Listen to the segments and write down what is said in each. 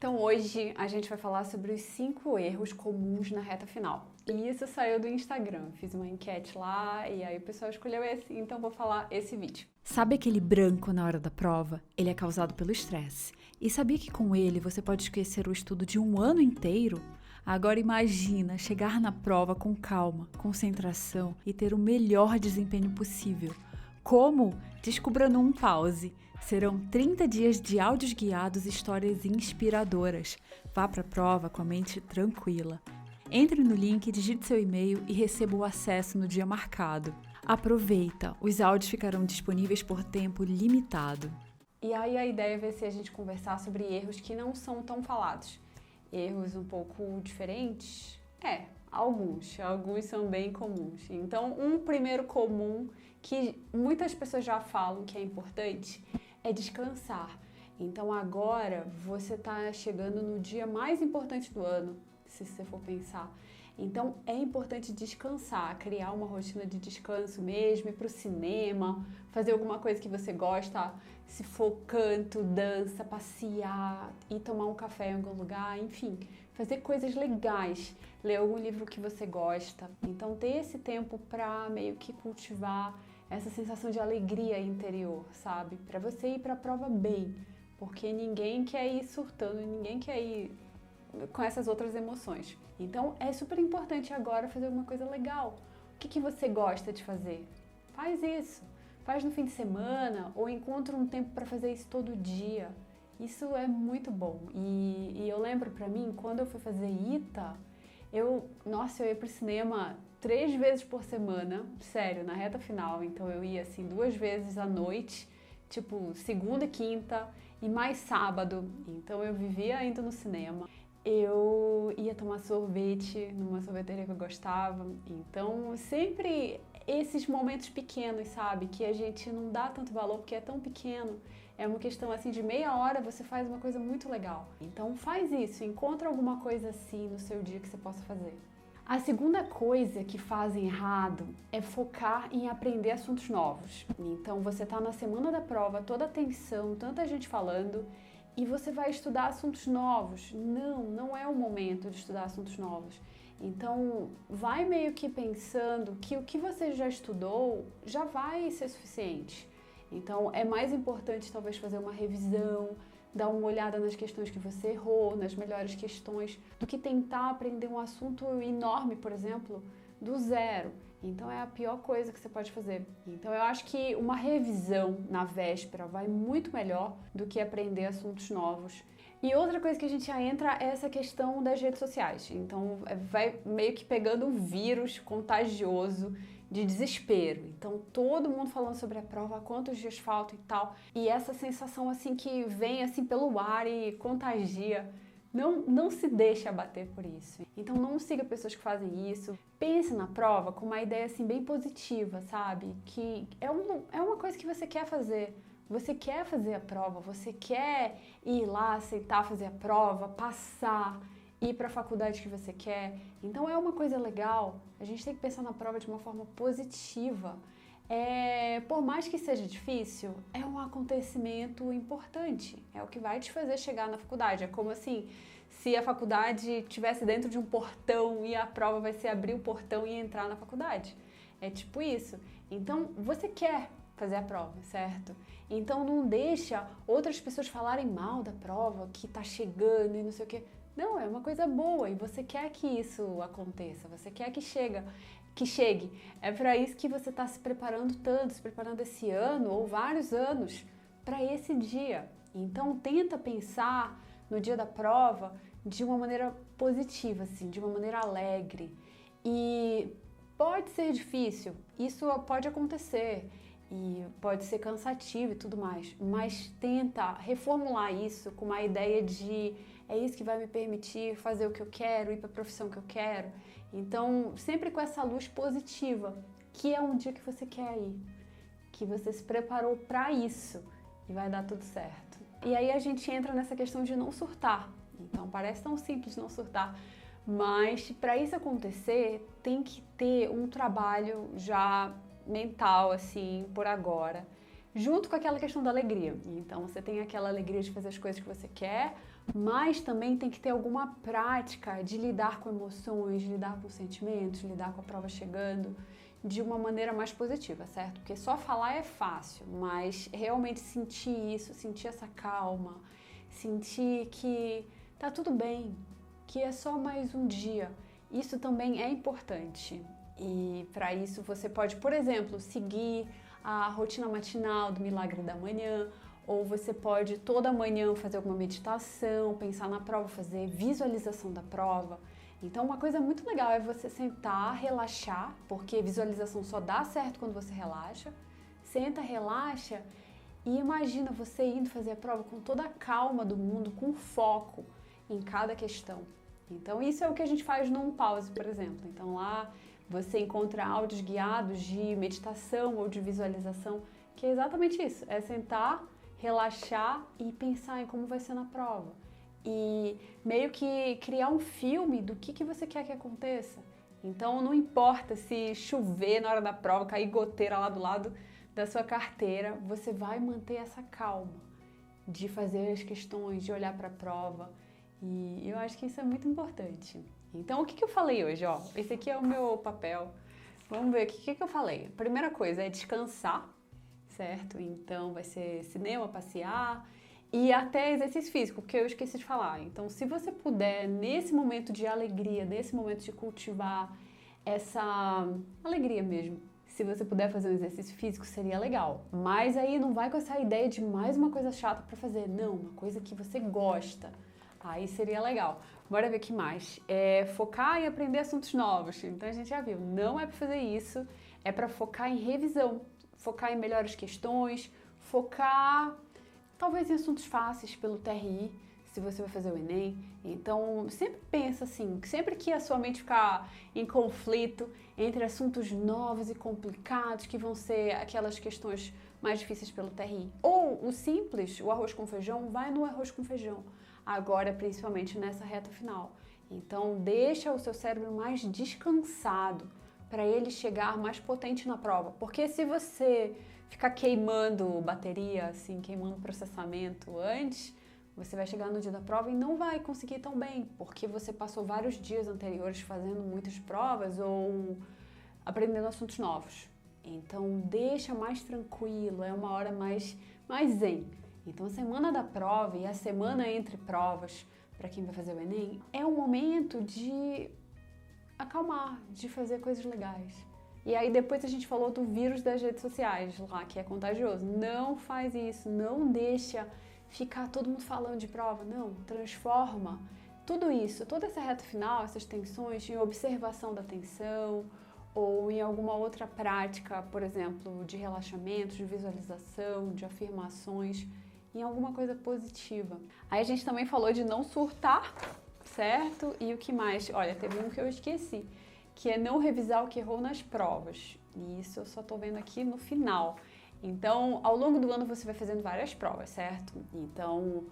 Então hoje a gente vai falar sobre os 5 erros comuns na reta final. E isso saiu do Instagram, fiz uma enquete lá e aí o pessoal escolheu esse, então vou falar esse vídeo. Sabe aquele branco na hora da prova? Ele é causado pelo estresse. E sabia que com ele você pode esquecer o estudo de um ano inteiro? Agora imagina chegar na prova com calma, concentração e ter o melhor desempenho possível. Como? Descubra num pause. Serão 30 dias de áudios guiados e histórias inspiradoras. Vá para a prova com a mente tranquila. Entre no link, digite seu e-mail e receba o acesso no dia marcado. Aproveita, os áudios ficarão disponíveis por tempo limitado. E aí a ideia vai ser a gente conversar sobre erros que não são tão falados. Erros um pouco diferentes? Alguns são bem comuns. Então, um primeiro comum que muitas pessoas já falam que é importante é descansar. Então agora você está chegando no dia mais importante do ano, se você for pensar. Então é importante descansar, criar uma rotina de descanso mesmo, ir para o cinema, fazer alguma coisa que você gosta, se for canto, dança, passear, ir tomar um café em algum lugar, enfim, fazer coisas legais, ler algum livro que você gosta. Então ter esse tempo para meio que cultivar essa sensação de alegria interior, sabe? Para você ir para a prova bem, porque ninguém quer ir surtando, ninguém quer ir com essas outras emoções. Então é super importante agora fazer alguma coisa legal. O que você gosta de fazer? Faz isso. Faz no fim de semana ou encontra um tempo para fazer isso todo dia. Isso é muito bom. E eu lembro para mim, quando eu fui fazer ITA, eu ia pro cinema 3 vezes por semana, sério, na reta final. Então eu ia assim 2 vezes à noite, tipo segunda e quinta e mais sábado. Então eu vivia indo no cinema. Eu ia tomar sorvete numa sorveteria que eu gostava. Então sempre esses momentos pequenos, sabe? Que a gente não dá tanto valor porque é tão pequeno. É uma questão assim de meia hora você faz uma coisa muito legal. Então faz isso, encontra alguma coisa assim no seu dia que você possa fazer. A segunda coisa que fazem errado é focar em aprender assuntos novos. Então você está na semana da prova, toda a atenção, tanta gente falando e você vai estudar assuntos novos. Não é o momento de estudar assuntos novos. Então vai meio que pensando que o que você já estudou já vai ser suficiente. Então é mais importante talvez fazer uma revisão, dar uma olhada nas questões que você errou, nas melhores questões, do que tentar aprender um assunto enorme, por exemplo, do zero. Então é a pior coisa que você pode fazer. Então eu acho que uma revisão na véspera vai muito melhor do que aprender assuntos novos. E outra coisa que a gente já entra é essa questão das redes sociais. Então vai meio que pegando um vírus contagioso de desespero. Então todo mundo falando sobre a prova, quantos dias faltam e tal. E essa sensação assim que vem assim pelo ar e contagia. Não se deixe abater por isso. Então não siga pessoas que fazem isso. Pense na prova com uma ideia assim bem positiva, sabe? Que é uma coisa que você quer fazer. Você quer fazer a prova, você quer ir lá, aceitar fazer a prova, passar, ir para a faculdade que você quer. Então é uma coisa legal. A gente tem que pensar na prova de uma forma positiva. Por mais que seja difícil, é um acontecimento importante. É o que vai te fazer chegar na faculdade. É como assim, se a faculdade estivesse dentro de um portão e a prova vai ser abrir o portão e entrar na faculdade. É tipo isso. Então você quer fazer a prova, certo? Então não deixa outras pessoas falarem mal da prova, que tá chegando e não sei o quê. Não, é uma coisa boa e você quer que isso aconteça, você quer que chegue. É para isso que você está se preparando tanto, se preparando esse ano ou vários anos para esse dia. Então tenta pensar no dia da prova de uma maneira positiva, assim, de uma maneira alegre. E pode ser difícil, isso pode acontecer e pode ser cansativo e tudo mais, mas tenta reformular isso com uma ideia de é isso que vai me permitir fazer o que eu quero, ir para a profissão que eu quero. Então, sempre com essa luz positiva, que é um dia que você quer ir, que você se preparou para isso e vai dar tudo certo. E aí a gente entra nessa questão de não surtar. Então, parece tão simples não surtar, mas para isso acontecer, tem que ter um trabalho já mental, assim, por agora, junto com aquela questão da alegria. Então, você tem aquela alegria de fazer as coisas que você quer, mas também tem que ter alguma prática de lidar com emoções, de lidar com sentimentos, de lidar com a prova chegando de uma maneira mais positiva, certo? Porque só falar é fácil, mas realmente sentir isso, sentir essa calma, sentir que tá tudo bem, que é só mais um dia, isso também é importante. E para isso você pode, por exemplo, seguir a rotina matinal do Milagre da Manhã, ou você pode toda manhã fazer alguma meditação, pensar na prova, fazer visualização da prova. Então uma coisa muito legal é você sentar, relaxar, porque visualização só dá certo quando você relaxa. Senta, relaxa e imagina você indo fazer a prova com toda a calma do mundo, com foco em cada questão. Então isso é o que a gente faz no Pause, por exemplo. Então lá você encontra áudios guiados de meditação ou de visualização, que é exatamente isso, é sentar, relaxar e pensar em como vai ser na prova. E meio que criar um filme do que você quer que aconteça. Então não importa se chover na hora da prova, cair goteira lá do lado da sua carteira, você vai manter essa calma de fazer as questões, de olhar para a prova. E eu acho que isso é muito importante. Então o que eu falei hoje? Ó, esse aqui é o meu papel. Vamos ver o que eu falei. A primeira coisa é descansar, certo? Então vai ser cinema, passear e até exercício físico, porque eu esqueci de falar. Então se você puder, nesse momento de alegria, nesse momento de cultivar essa alegria mesmo, se você puder fazer um exercício físico, seria legal. Mas aí não vai com essa ideia de mais uma coisa chata para fazer. Não, uma coisa que você gosta. Aí seria legal. Bora ver o que mais. É focar em aprender assuntos novos. Então a gente já viu, não é para fazer isso, é para focar em revisão, focar em melhores questões, focar talvez em assuntos fáceis pelo TRI, se você vai fazer o Enem. Então sempre pensa assim, sempre que a sua mente ficar em conflito entre assuntos novos e complicados, que vão ser aquelas questões mais difíceis pelo TRI, ou o simples, o arroz com feijão, vai no arroz com feijão. Agora, principalmente nessa reta final. Então, deixa o seu cérebro mais descansado para ele chegar mais potente na prova. Porque se você ficar queimando bateria, assim, queimando processamento antes, você vai chegar no dia da prova e não vai conseguir tão bem, porque você passou vários dias anteriores fazendo muitas provas ou aprendendo assuntos novos. Então, deixa mais tranquilo, é uma hora mais zen. Então, a semana da prova e a semana entre provas, para quem vai fazer o Enem, é um momento de acalmar, de fazer coisas legais. E aí depois a gente falou do vírus das redes sociais lá, que é contagioso. Não faz isso, não deixa ficar todo mundo falando de prova, não. Transforma tudo isso, toda essa reta final, essas tensões, em observação da tensão, ou em alguma outra prática, por exemplo, de relaxamento, de visualização, de afirmações, em alguma coisa positiva. Aí a gente também falou de não surtar, certo? E o que mais? Olha, teve um que eu esqueci, que é não revisar o que errou nas provas. E isso eu só tô vendo aqui no final. Então, ao longo do ano você vai fazendo várias provas, certo? Então,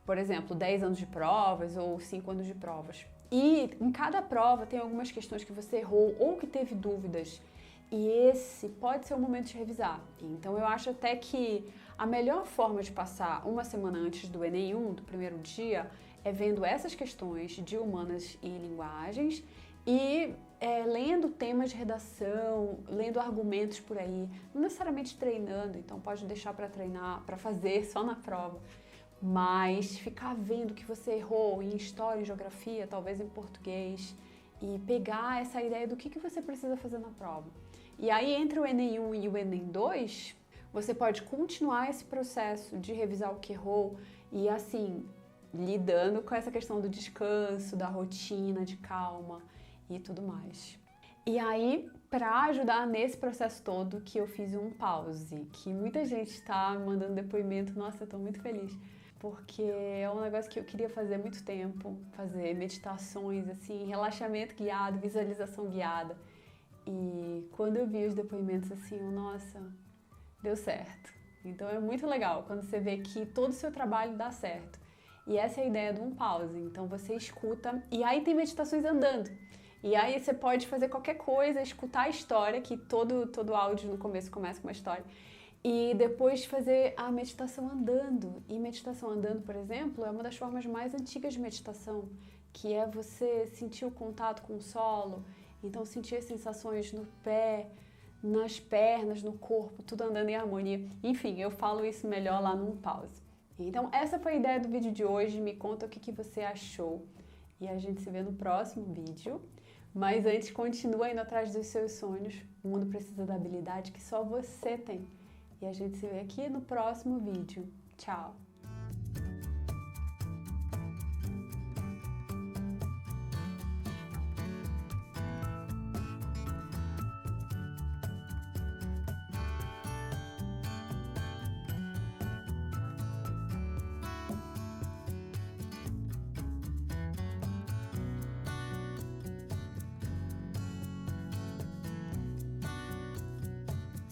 por exemplo, 10 anos de provas ou 5 anos de provas. E em cada prova tem algumas questões que você errou ou que teve dúvidas. E esse pode ser o momento de revisar. Então eu acho até que a melhor forma de passar uma semana antes do Enem 1, do primeiro dia, é vendo essas questões de humanas e linguagens e lendo temas de redação, lendo argumentos por aí, não necessariamente treinando, então pode deixar para treinar, para fazer só na prova. Mas ficar vendo que você errou em história, em geografia, talvez em português, e pegar essa ideia do que você precisa fazer na prova. E aí, entre o Enem 1 e o Enem 2, você pode continuar esse processo de revisar o que errou e, assim, lidando com essa questão do descanso, da rotina, de calma e tudo mais. E aí, para ajudar nesse processo todo, que eu fiz um pause, que muita gente está mandando depoimento, nossa, eu tô muito feliz, porque é um negócio que eu queria fazer há muito tempo, fazer meditações, assim, relaxamento guiado, visualização guiada. E quando eu vi os depoimentos assim, nossa, deu certo. Então é muito legal quando você vê que todo o seu trabalho dá certo. E essa é a ideia de um pause. Então você escuta, e aí tem meditações andando. E aí você pode fazer qualquer coisa, escutar a história, que todo áudio no começo começa com uma história. E depois fazer a meditação andando. E meditação andando, por exemplo, é uma das formas mais antigas de meditação, que é você sentir o contato com o solo, então sentir as sensações no pé, nas pernas, no corpo, tudo andando em harmonia. Enfim, eu falo isso melhor lá no pause. Então essa foi a ideia do vídeo de hoje, me conta o que você achou. E a gente se vê no próximo vídeo. Mas antes, continua indo atrás dos seus sonhos. O mundo precisa da habilidade que só você tem. E a gente se vê aqui no próximo vídeo. Tchau!